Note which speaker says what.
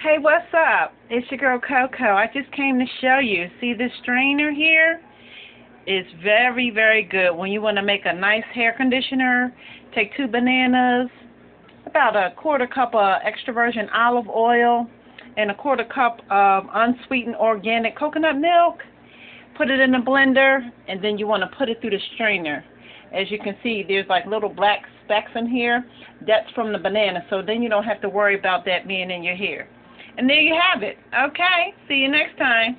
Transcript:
Speaker 1: Hey, what's up? It's your girl Coco. I just came to show you. See this strainer here? It's very, very good. When you want to make a nice hair conditioner, take 2 bananas, about a quarter cup of extra virgin olive oil, and a quarter cup of unsweetened organic coconut milk. Put it in the blender, and then you want to put it through the strainer. As you can see, there's like little black specks in here. That's from the banana, so then you don't have to worry about that being in your hair. And there you have it. Okay, see you next time.